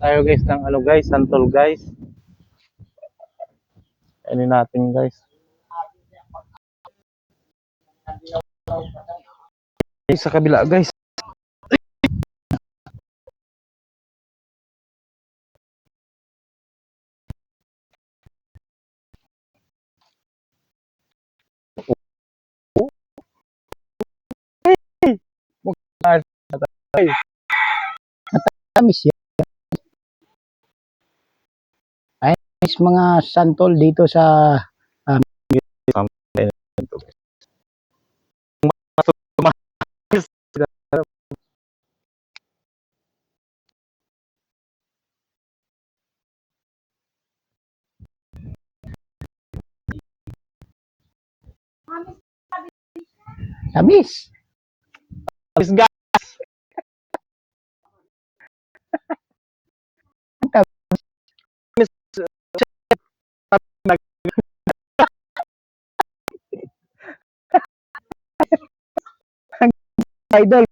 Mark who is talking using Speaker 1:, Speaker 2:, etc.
Speaker 1: Tayo guys ng ano guys, santol guys. Ano natin guys. Sa kabila guys.
Speaker 2: Tamis yan. Ay, mga santol dito sa tamis.
Speaker 1: Guys guys.
Speaker 2: Idol.